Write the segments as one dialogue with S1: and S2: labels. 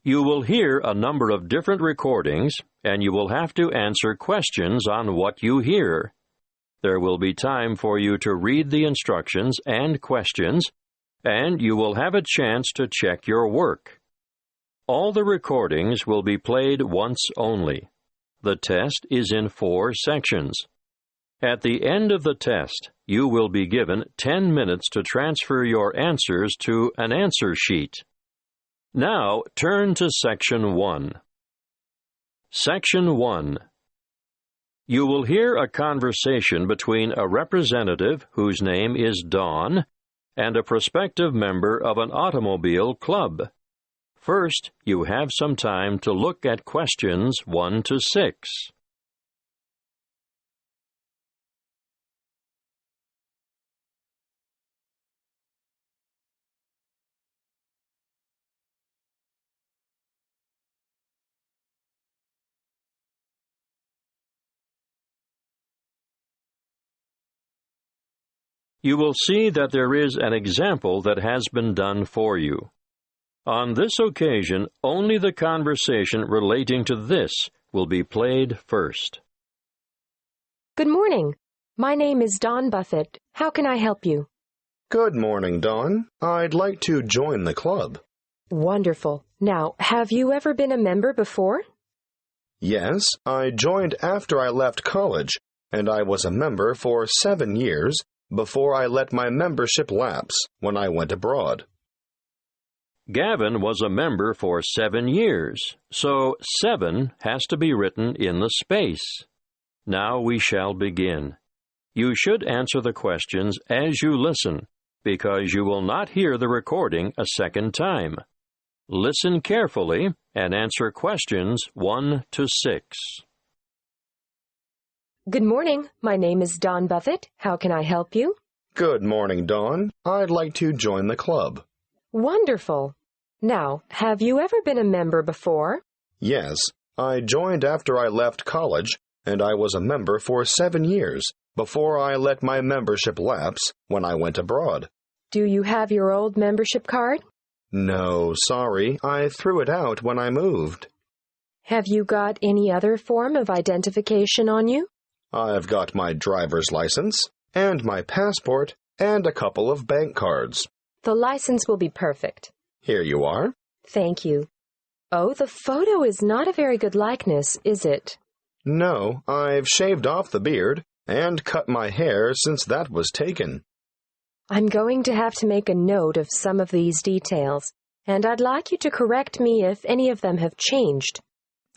S1: You will hear a number of different recordings, and you will have to answer questions on what you hear. There will be time for you to read the instructions and questions, and you will have a chance to check your work. All the recordings will be played once only. The test is in 4 sections. At the end of the test, you will be given 10 minutes to transfer your answers to an answer sheet. Now, turn to Section 1. Section 1. You will hear a conversation between a representative whose name is Dawn and a prospective member of an automobile club. First, you have some time to look at questions 1 to 6. You will see that there is an example that has been done for you. On this occasion, only the conversation relating to this will be played first.
S2: Good morning. My name is Dawn Buffett. How can I help you?
S3: Good morning, Dawn. I'd like to join the club.
S2: Wonderful. Now, have you ever been a member before?
S3: Yes, I joined after I left college, and I was a member for 7 years before I let my membership lapse when I went abroad.
S1: Gavin was a member for 7 years, so 7 has to be written in the space. Now we shall begin. You should answer the questions as you listen, because you will not hear the recording a second time. Listen carefully and answer questions 1 to 6.
S2: Good morning. My name is Dawn Buffett. How can I help you?
S3: Good morning, Dawn. I'd like to join the club.
S2: Wonderful. Now, have you ever been a member before?
S3: Yes, I joined after I left college, and I was a member for 7 years before I let my membership lapse when I went abroad.
S2: Do you have your old membership card?
S3: No, sorry. I threw it out when I moved.
S2: Have you got any other form of identification on you?
S3: I've got my driver's license, and my passport, and a couple of bank cards.
S2: The license will be perfect.
S3: Here you are.
S2: Thank you. Oh, the photo is not a very good likeness, is it?
S3: No, I've shaved off the beard and cut my hair since that was taken.
S2: I'm going to have to make a note of some of these details, and I'd like you to correct me if any of them have changed.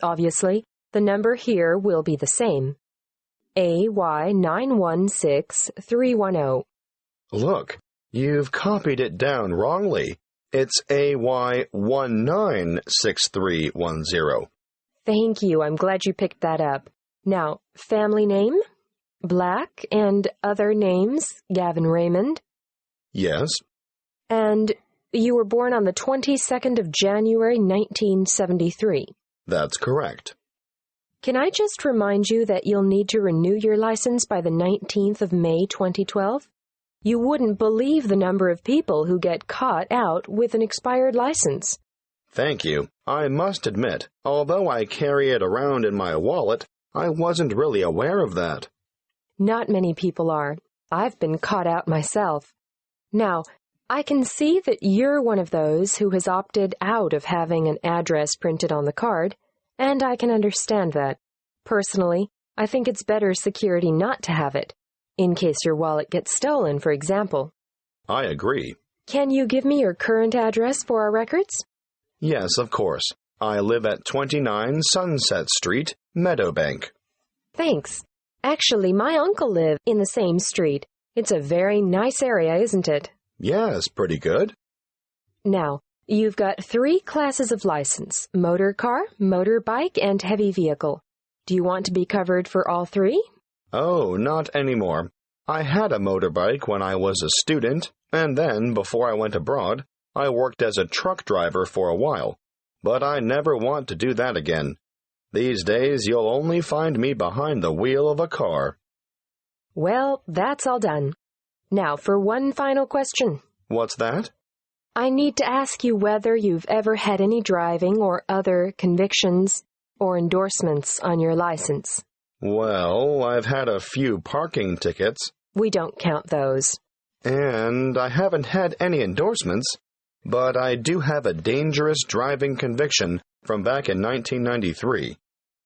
S2: Obviously, the number here will be the same. AY916310.
S3: Look, you've copied it down wrongly. It's AY196310.
S2: Thank you. I'm glad you picked that up. Now, family name? Black, and other names? Gavin Raymond?
S3: Yes.
S2: And you were born on the 22nd of January, 1973.
S3: That's correct.
S2: Can I just remind you that you'll need to renew your license by the 19th of May, 2012? You wouldn't believe the number of people who get caught out with an expired license.
S3: Thank you. I must admit, although I carry it around in my wallet, I wasn't really aware of that.
S2: Not many people are. I've been caught out myself. Now, I can see that you're one of those who has opted out of having an address printed on the card, and I can understand that. Personally, I think it's better security not to have it, in case your wallet gets stolen, for example.
S3: I agree.
S2: Can you give me your current address for our records?
S3: Yes, of course. I live at 29 Sunset Street, Meadowbank.
S2: Thanks. Actually, my uncle lives in the same street. It's a very nice area, isn't it?
S3: Yes, pretty good.
S2: Now, you've got 3 classes of license: motor car, motorbike, and heavy vehicle. Do you want to be covered for all 3?
S3: Oh, not anymore. I had a motorbike when I was a student, and then, before I went abroad, I worked as a truck driver for a while. But I never want to do that again. These days, you'll only find me behind the wheel of a car.
S2: Well, that's all done. Now for one final question.
S3: What's that?
S2: I need to ask you whether you've ever had any driving or other convictions or endorsements on your license.
S3: Well, I've had a few parking tickets.
S2: We don't count those.
S3: And I haven't had any endorsements, but I do have a dangerous driving conviction from back in 1993.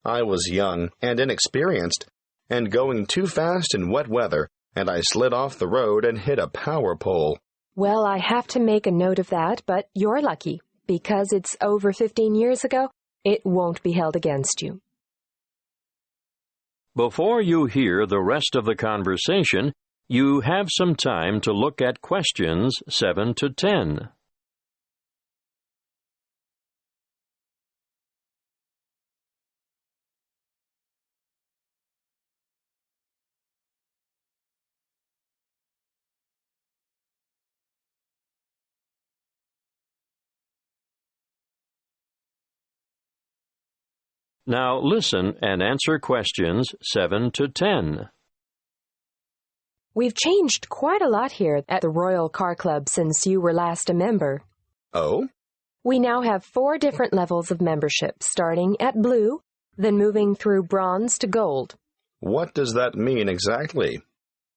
S3: I was young and inexperienced, and going too fast in wet weather, and I slid off the road and hit a power pole.
S2: Well, I have to make a note of that, but you're lucky. Because it's over 15 years ago, it won't be held against you.
S1: Before you hear the rest of the conversation, you have some time to look at questions 7 to 10. Now listen and answer questions 7 to 10.
S2: We've changed quite a lot here at the Royal Car Club since you were last a member.
S3: Oh?
S2: We now have 4 different levels of membership, starting at blue, then moving through bronze to gold.
S3: What does that mean exactly?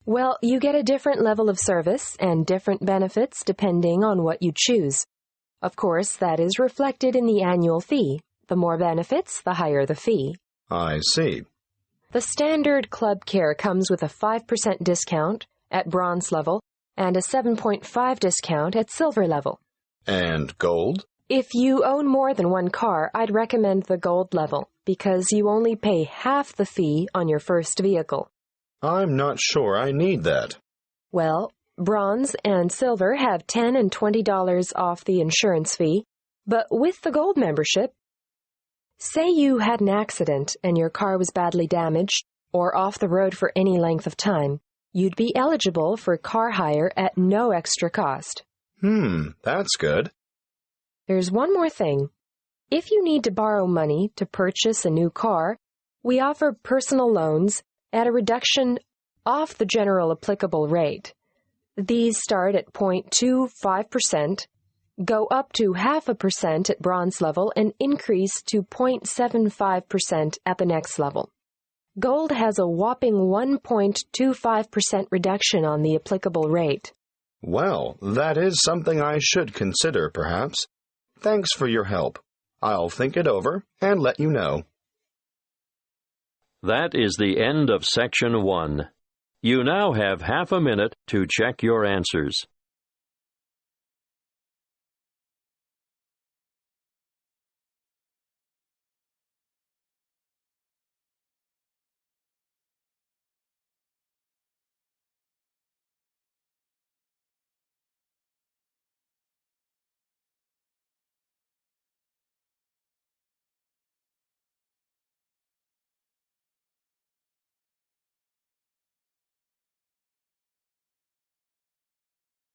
S2: Well, you get a different level of service and different benefits depending on what you choose. Of course, that is reflected in the annual fee. The more benefits, the higher the fee.
S3: I see.
S2: The standard club care comes with a 5% discount at bronze level and a 7.5% discount at silver level.
S3: And gold?
S2: If you own more than one car, I'd recommend the gold level because you only pay half the fee on your first vehicle.
S3: I'm not sure I need that.
S2: Well, bronze and silver have $10 and $20 off the insurance fee, but with the gold membership, say you had an accident and your car was badly damaged or off the road for any length of time, you'd be eligible for car hire at no extra cost.
S3: That's good.
S2: There's one more thing. If you need to borrow money to purchase a new car, we offer personal loans at a reduction off the general applicable rate. These start at 0.25%, go up to 0.5% at bronze level, and increase to 0.75% at the next level. Gold has a whopping 1.25% reduction on the applicable rate.
S3: Well, that is something I should consider, perhaps. Thanks for your help. I'll think it over and let you know.
S1: That is the end of Section 1. You now have half a minute to check your answers.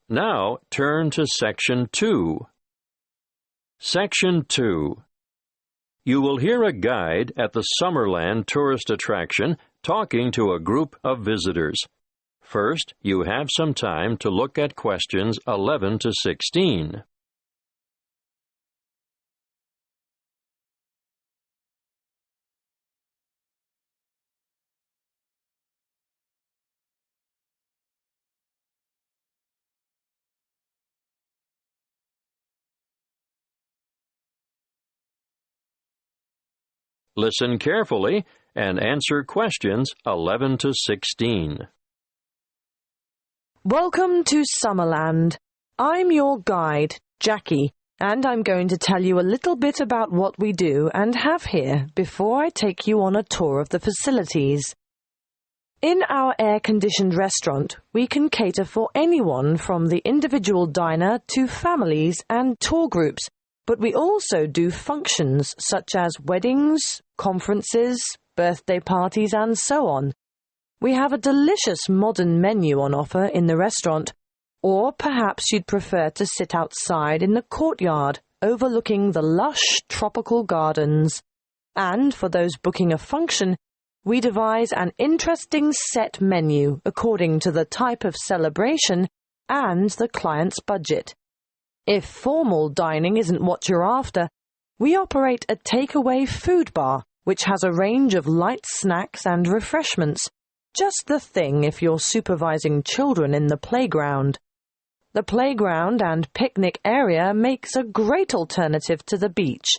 S1: Now turn to Section 2. Section 2. You will hear a guide at the Summerland tourist attraction talking to a group of visitors. First, you have some time to look at questions 11 to 16. Listen carefully and answer questions 11 to 16.
S4: Welcome to Summerland. I'm your guide, Jackie, and I'm going to tell you a little bit about what we do and have here before I take you on a tour of the facilities. In our air-conditioned restaurant, we can cater for anyone from the individual diner to families and tour groups, but we also do functions such as weddings, conferences, birthday parties, and so on. We have a delicious modern menu on offer in the restaurant, or perhaps you'd prefer to sit outside in the courtyard overlooking the lush tropical gardens. And for those booking a function, we devise an interesting set menu according to the type of celebration and the client's budget. If formal dining isn't what you're after, we operate a takeaway food bar, which has a range of light snacks and refreshments, just the thing if you're supervising children in the playground. The playground and picnic area makes a great alternative to the beach.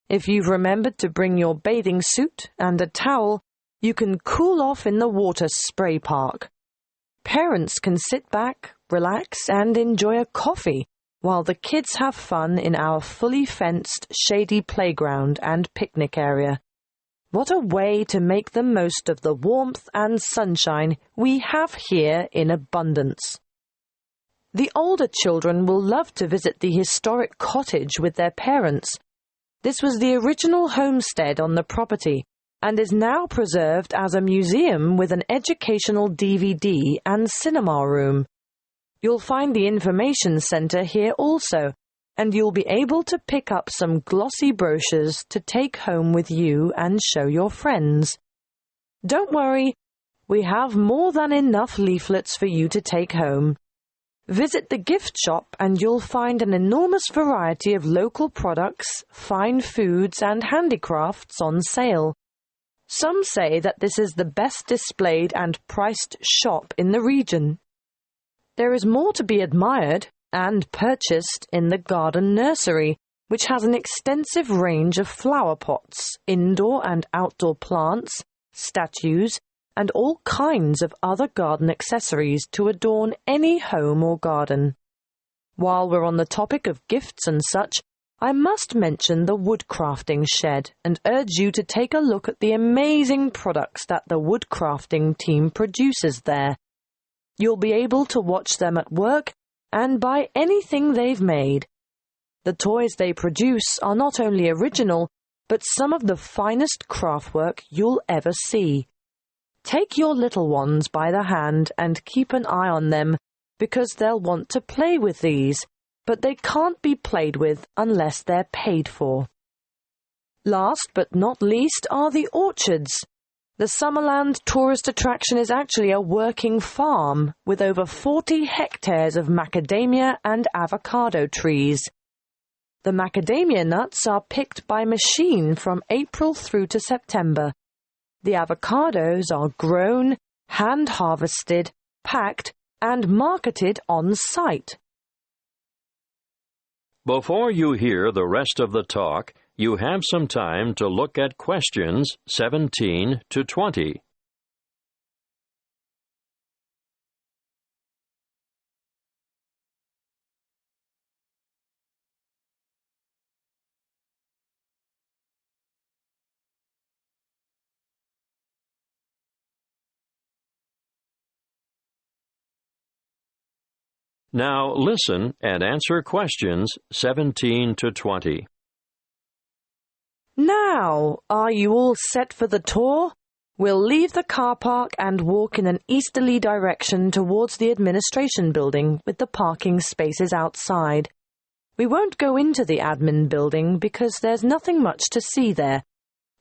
S4: If you've remembered to bring your bathing suit and a towel, you can cool off in the water spray park. Parents can sit back, relax, and enjoy a coffee while the kids have fun in our fully fenced, shady playground and picnic area. What a way to make the most of the warmth and sunshine we have here in abundance. The older children will love to visit the historic cottage with their parents. This was the original homestead on the property and is now preserved as a museum with an educational DVD and cinema room. You'll find the information centre here also, and you'll be able to pick up some glossy brochures to take home with you and show your friends. Don't worry, we have more than enough leaflets for you to take home. Visit the gift shop and you'll find an enormous variety of local products, fine foods and handicrafts on sale. Some say that this is the best displayed and priced shop in the region. There is more to be admired and purchased in the garden nursery, which has an extensive range of flower pots, indoor and outdoor plants, statues, and all kinds of other garden accessories to adorn any home or garden. While we're on the topic of gifts and such, I must mention the woodcrafting shed and urge you to take a look at the amazing products that the woodcrafting team produces there. You'll be able to watch them at work and buy anything they've made. The toys they produce are not only original, but some of the finest craftwork you'll ever see. Take your little ones by the hand and keep an eye on them, because they'll want to play with these, but they can't be played with unless they're paid for. Last but not least are the orchards. The Summerland tourist attraction is actually a working farm with over 40 hectares of macadamia and avocado trees. The macadamia nuts are picked by machine from April through to September. The avocados are grown, hand-harvested, packed, and marketed on site.
S1: Before you hear the rest of the talk, you have some time to look at questions 17 to 20. Now listen and answer questions 17 to 20.
S4: Now, are you all set for the tour? We'll leave the car park and walk in an easterly direction towards the administration building with the parking spaces outside. We won't go into the admin building because there's nothing much to see there.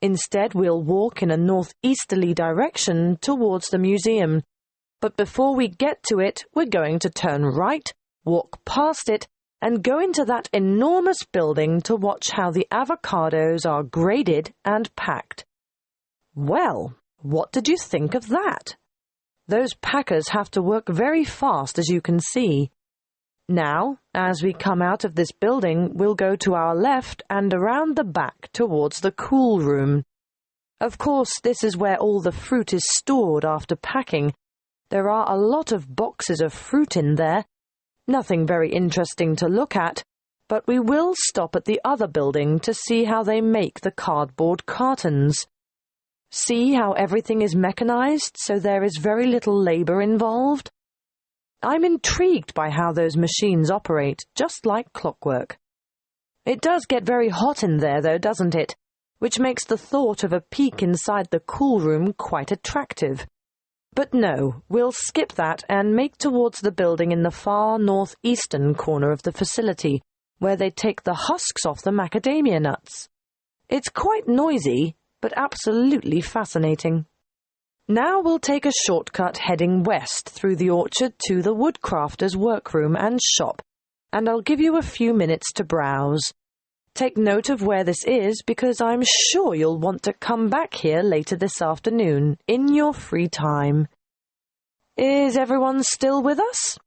S4: Instead, we'll walk in a northeasterly direction towards the museum. But before we get to it, we're going to turn right, walk past it, and go into that enormous building to watch how the avocados are graded and packed. Well, what did you think of that? Those packers have to work very fast, as you can see. Now, as we come out of this building, we'll go to our left and around the back towards the cool room. Of course, this is where all the fruit is stored after packing. There are a lot of boxes of fruit in there. Nothing very interesting to look at, but we will stop at the other building to see how they make the cardboard cartons. See how everything is mechanized, so there is very little labor involved? I'm intrigued by how those machines operate, just like clockwork. It does get very hot in there, though, doesn't it? Which makes the thought of a peek inside the cool room quite attractive. But no, we'll skip that and make towards the building in the far northeastern corner of the facility, where they take the husks off the macadamia nuts. It's quite noisy, but absolutely fascinating. Now we'll take a shortcut heading west through the orchard to the woodcrafter's workroom and shop, and I'll give you a few minutes to browse. Take note of where this is because I'm sure you'll want to come back here later this afternoon in your free time. Is everyone still with us?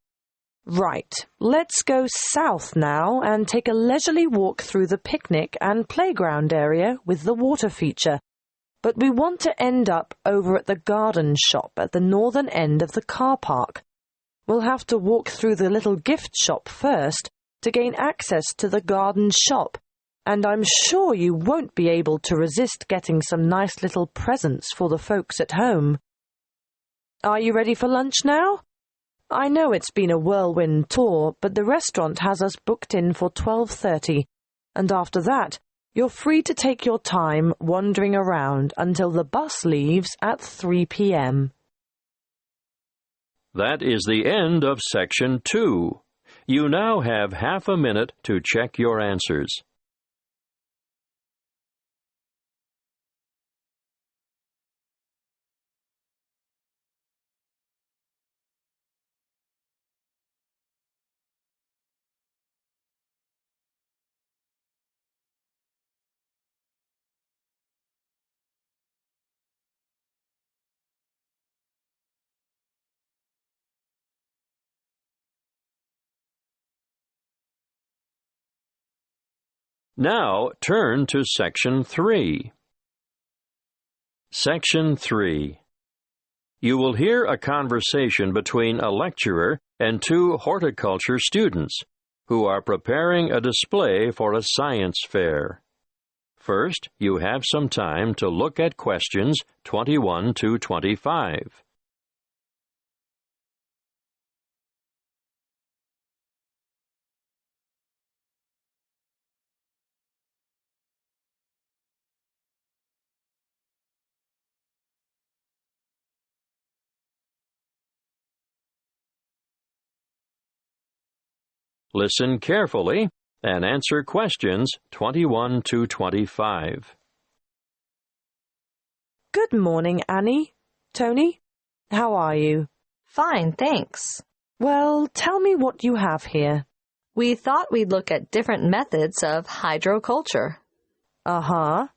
S4: Right, let's go south now and take a leisurely walk through the picnic and playground area with the water feature. But we want to end up over at the garden shop at the northern end of the car park. We'll have to walk through the little gift shop first to gain access to the garden shop, and I'm sure you won't be able to resist getting some nice little presents for the folks at home. Are you ready for lunch now? I know it's been a whirlwind tour, but the restaurant has us booked in for 12:30, and after that, you're free to take your time wandering around until the bus leaves at 3 p.m.
S1: That is the end of Section 2. You now have half a minute to check your answers. Now turn to Section 3. Section 3. You will hear a conversation between a lecturer and two horticulture students who are preparing a display for a science fair. First, you have some time to look at questions 21 to 25. Listen carefully and answer questions 21 to 25.
S4: Good morning, Annie. Tony, how are you?
S5: Fine, thanks.
S4: Well, tell me what you have here.
S5: We thought we'd look at different methods of hydroculture.
S4: Uh-huh.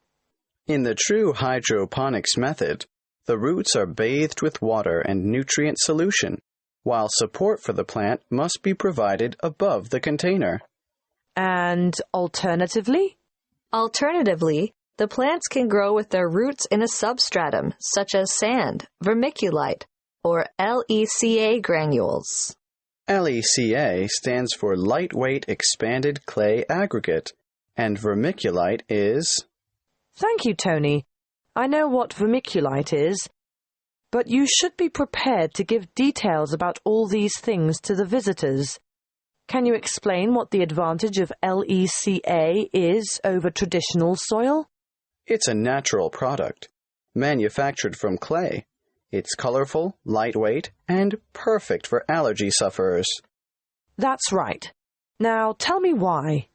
S6: In the true hydroponics method, the roots are bathed with water and nutrient solution, while support for the plant must be provided above the container.
S4: And alternatively?
S5: Alternatively, the plants can grow with their roots in a substratum, such as sand, vermiculite, or LECA granules.
S6: LECA stands for Lightweight Expanded Clay Aggregate, and vermiculite is...
S4: Thank you, Tony. I know what vermiculite is, but you should be prepared to give details about all these things to the visitors. Can you explain what the advantage of LECA is over traditional soil?
S6: It's a natural product, manufactured from clay. It's colorful, lightweight, and perfect for allergy sufferers.
S4: That's right. Now tell me why.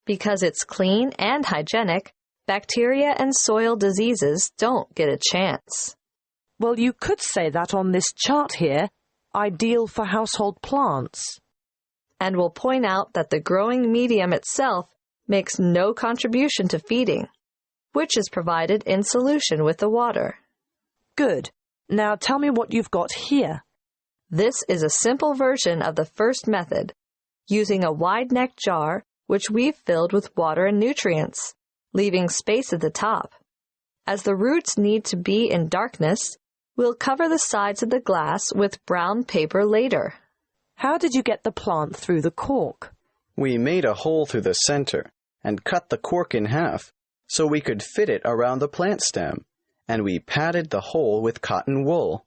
S5: Because it's clean and hygienic, bacteria and soil diseases don't get a chance.
S4: Well, you could say that on this chart here, ideal for household plants.
S5: And we'll point out that the growing medium itself makes no contribution to feeding, which is provided in solution with the water.
S4: Good. Now tell me what you've got here.
S5: This is a simple version of the first method, using a wide-neck jar which we've filled with water and nutrients, leaving space at the top. As the roots need to be in darkness, we'll cover the sides of the glass with brown paper later.
S4: How did you get the plant through the cork?
S6: We made a hole through the center and cut the cork in half so we could fit it around the plant stem, and we padded the hole with cotton wool.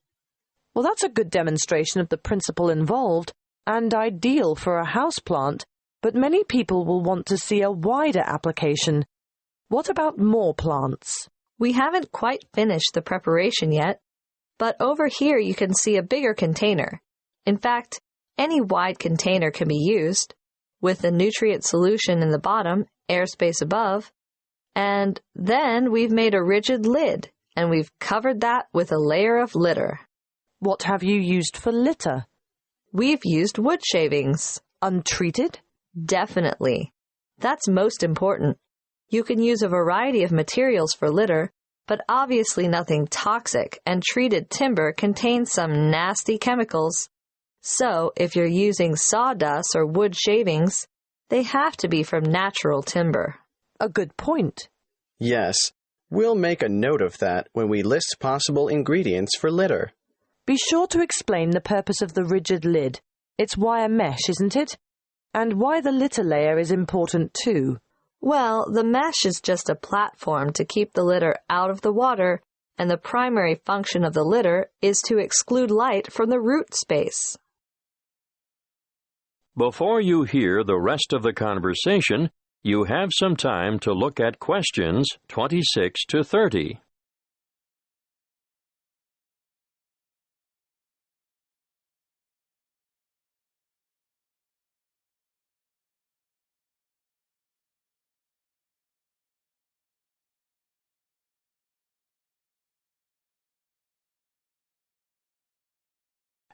S4: Well, that's a good demonstration of the principle involved and ideal for a houseplant, but many people will want to see a wider application. What about more plants?
S5: We haven't quite finished the preparation yet, but over here you can see a bigger container. In fact, any wide container can be used, with the nutrient solution in the bottom, airspace above, and then we've made a rigid lid, and we've covered that with a layer of litter.
S4: What have you used for litter?
S5: We've used wood shavings.
S4: Untreated?
S5: Definitely. That's most important. You can use a variety of materials for litter, but obviously nothing toxic, and treated timber contains some nasty chemicals. So, if you're using sawdust or wood shavings, they have to be from natural timber.
S4: A good point.
S6: Yes, we'll make a note of that when we list possible ingredients for litter.
S4: Be sure to explain the purpose of the rigid lid. It's wire mesh, isn't it? And why the litter layer is important too.
S5: Well, the mesh is just a platform to keep the litter out of the water, and the primary function of the litter is to exclude light from the root space.
S1: Before you hear the rest of the conversation, you have some time to look at questions 26 to 30.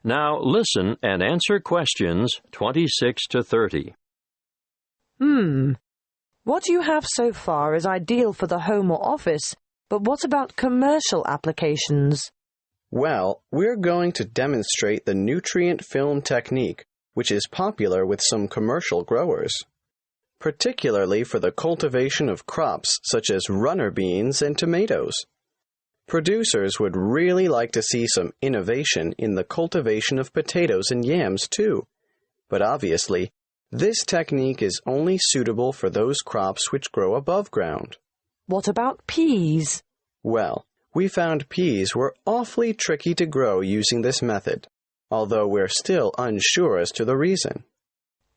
S1: Now listen and answer questions 26 to 30.
S4: What you have so far is ideal for the home or office, but what about commercial applications?
S6: Well, we're going to demonstrate the nutrient film technique, which is popular with some commercial growers, particularly for the cultivation of crops such as runner beans and tomatoes. Producers would really like to see some innovation in the cultivation of potatoes and yams too, but obviously, this technique is only suitable for those crops which grow above ground.
S4: What about peas?
S6: Well, we found peas were awfully tricky to grow using this method, although we're still unsure as to the reason.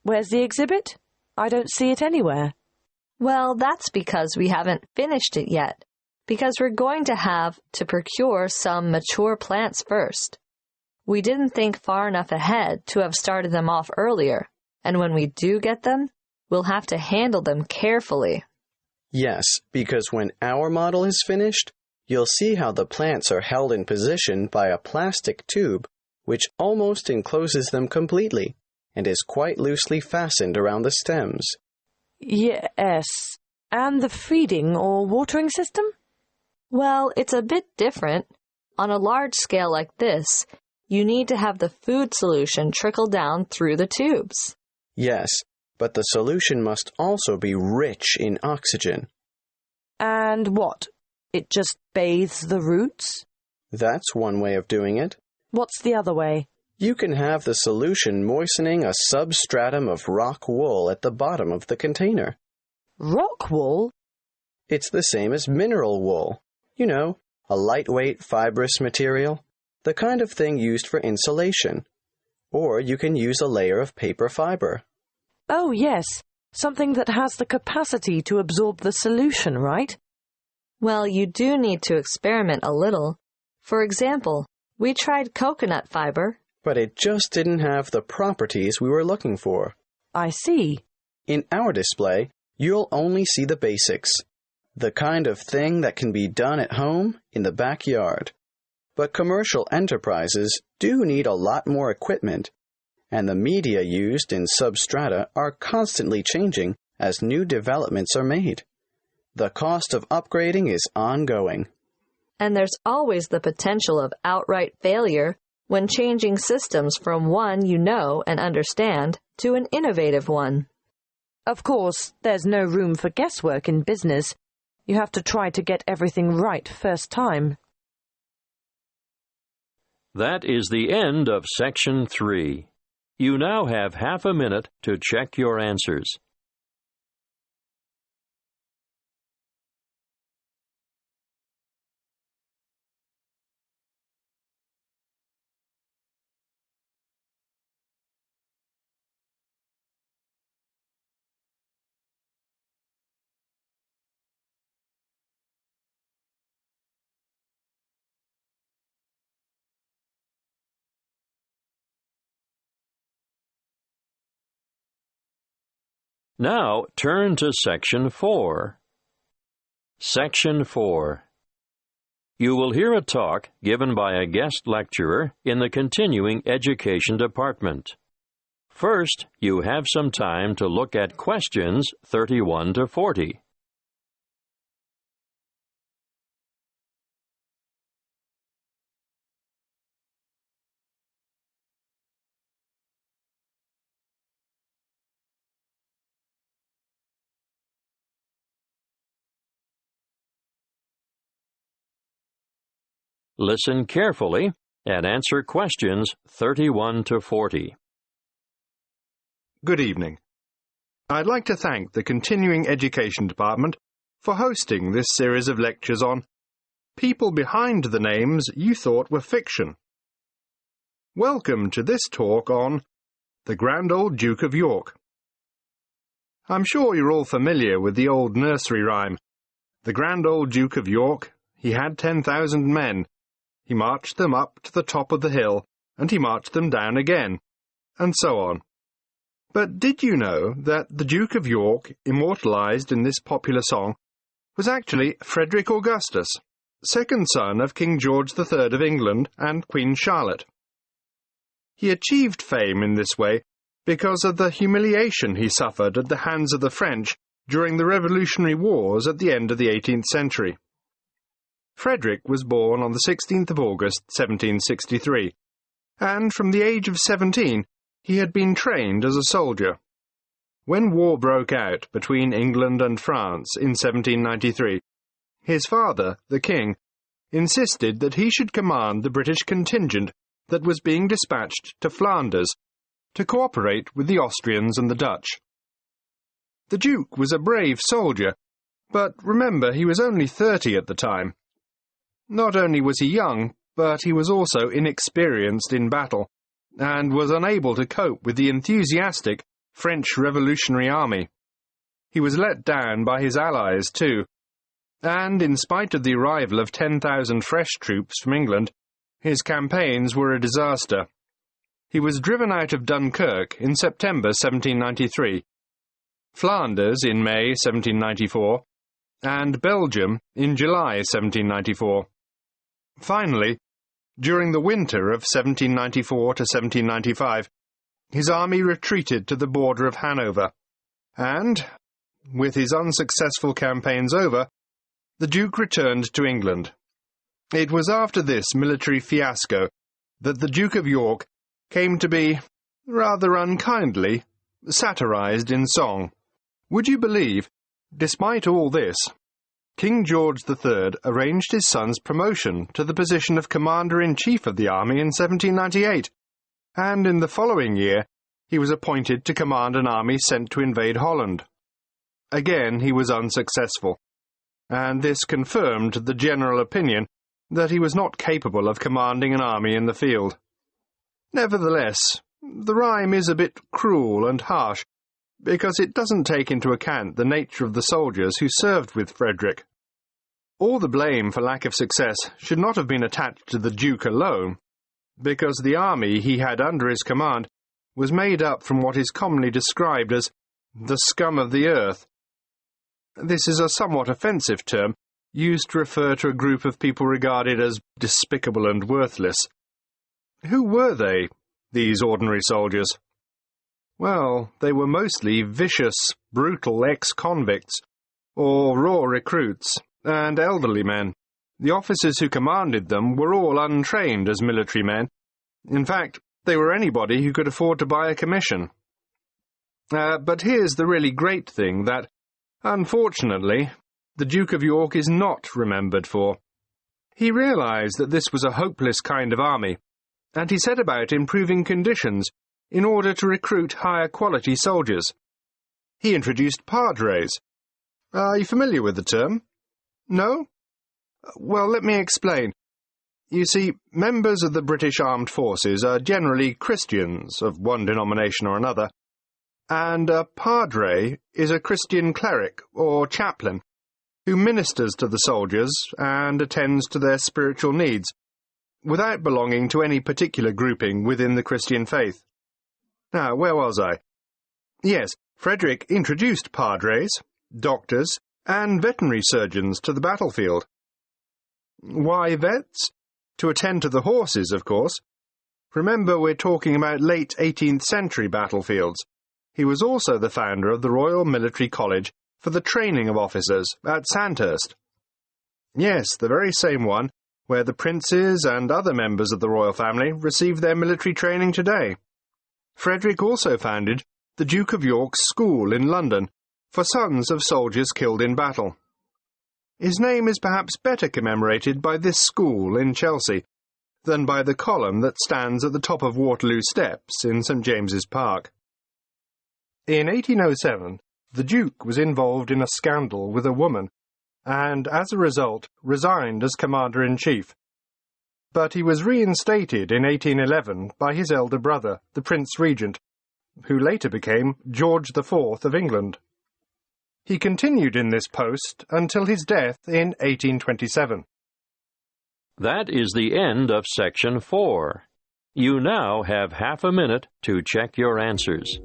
S4: Where's the exhibit? I don't see it anywhere.
S5: Well, that's because we haven't finished it yet, because we're going to have to procure some mature plants first. We didn't think far enough ahead to have started them off earlier, and when we do get them, we'll have to handle them carefully.
S6: Yes, because when our model is finished, you'll see how the plants are held in position by a plastic tube which almost encloses them completely and is quite loosely fastened around the stems.
S4: Yes. And the feeding or watering system?
S5: Well, it's a bit different. On a large scale like this, you need to have the food solution trickle down through the tubes.
S6: Yes, but the solution must also be rich in oxygen.
S4: And what? It just bathes the roots?
S6: That's one way of doing it.
S4: What's the other way?
S6: You can have the solution moistening a substratum of rock wool at the bottom of the container.
S4: Rock wool?
S6: It's the same as mineral wool. You know, a lightweight fibrous material, the kind of thing used for insulation. Or you can use a layer of paper fiber.
S4: Oh, yes. Something that has the capacity to absorb the solution, right?
S5: Well, you do need to experiment a little. For example, we tried coconut fiber.
S6: But it just didn't have the properties we were looking for.
S4: I see.
S6: In our display, you'll only see the basics. The kind of thing that can be done at home in the backyard. But commercial enterprises do need a lot more equipment, and the media used in substrata are constantly changing as new developments are made. The cost of upgrading is ongoing.
S5: And there's always the potential of outright failure when changing systems from one you know and understand to an innovative one.
S4: Of course, there's no room for guesswork in business. You have to try to get everything right first time.
S1: That is the end of Section 3. You now have half a minute to check your answers. Now turn to Section 4. Section 4. You will hear a talk given by a guest lecturer in the continuing education department. First, you have some time to look at questions 31 to 40. Listen carefully and answer questions 31 to 40.
S7: Good evening. I'd like to thank the Continuing Education Department for hosting this series of lectures on people behind the names you thought were fiction. Welcome to this talk on the Grand Old Duke of York. I'm sure you're all familiar with the old nursery rhyme. The Grand Old Duke of York, he had 10,000 men. He marched them up to the top of the hill, and he marched them down again, and so on. But did you know that the Duke of York, immortalized in this popular song, was actually Frederick Augustus, second son of King George III of England and Queen Charlotte? He achieved fame in this way because of the humiliation he suffered at the hands of the French during the Revolutionary Wars at the end of the 18th century. Frederick was born on the 16th of August, 1763, and from the age of 17 he had been trained as a soldier. When war broke out between England and France in 1793, his father, the king, insisted that he should command the British contingent that was being dispatched to Flanders to cooperate with the Austrians and the Dutch. The Duke was a brave soldier, but remember, he was only 30 at the time. Not only was he young, but he was also inexperienced in battle, and was unable to cope with the enthusiastic French Revolutionary Army. He was let down by his allies, too, and in spite of the arrival of 10,000 fresh troops from England, his campaigns were a disaster. He was driven out of Dunkirk in September 1793, Flanders in May 1794, and Belgium in July 1794. Finally, during the winter of 1794 to 1795, his army retreated to the border of Hanover, and, with his unsuccessful campaigns over, the Duke returned to England. It was after this military fiasco that the Duke of York came to be, rather unkindly, satirized in song. Would you believe, despite all this, King George III arranged his son's promotion to the position of Commander-in-Chief of the army in 1798, and in the following year he was appointed to command an army sent to invade Holland. Again he was unsuccessful, and this confirmed the general opinion that he was not capable of commanding an army in the field. Nevertheless, the rhyme is a bit cruel and harsh, because it doesn't take into account the nature of the soldiers who served with Frederick. All the blame for lack of success should not have been attached to the Duke alone, because the army he had under his command was made up from what is commonly described as the scum of the earth. This is a somewhat offensive term, used to refer to a group of people regarded as despicable and worthless. Who were they, these ordinary soldiers? Well, they were mostly vicious, brutal ex-convicts, or raw recruits, and elderly men. The officers who commanded them were all untrained as military men. In fact, they were anybody who could afford to buy a commission. But here's the really great thing that, unfortunately, the Duke of York is not remembered for. He realized that this was a hopeless kind of army, and he set about improving conditions in order to recruit higher-quality soldiers. He introduced padres. Are you familiar with the term? No? Well, let me explain. You see, members of the British Armed Forces are generally Christians of one denomination or another, and a padre is a Christian cleric or chaplain who ministers to the soldiers and attends to their spiritual needs, without belonging to any particular grouping within the Christian faith. Now, where was I? Yes, Frederick introduced padres, doctors, and veterinary surgeons to the battlefield. Why vets? To attend to the horses, of course. Remember, we're talking about late 18th century battlefields. He was also the founder of the Royal Military College for the Training of Officers at Sandhurst. Yes, the very same one where the princes and other members of the royal family receive their military training today. Frederick also founded the Duke of York's School in London for sons of soldiers killed in battle. His name is perhaps better commemorated by this school in Chelsea than by the column that stands at the top of Waterloo Steps in St James's Park. In 1807, the Duke was involved in a scandal with a woman and, as a result, resigned as Commander-in-Chief. But he was reinstated in 1811 by his elder brother, the Prince Regent, who later became George IV of England. He continued in this post until his death in 1827.
S1: That is the end of Section 4. You now have half a minute to check your answers.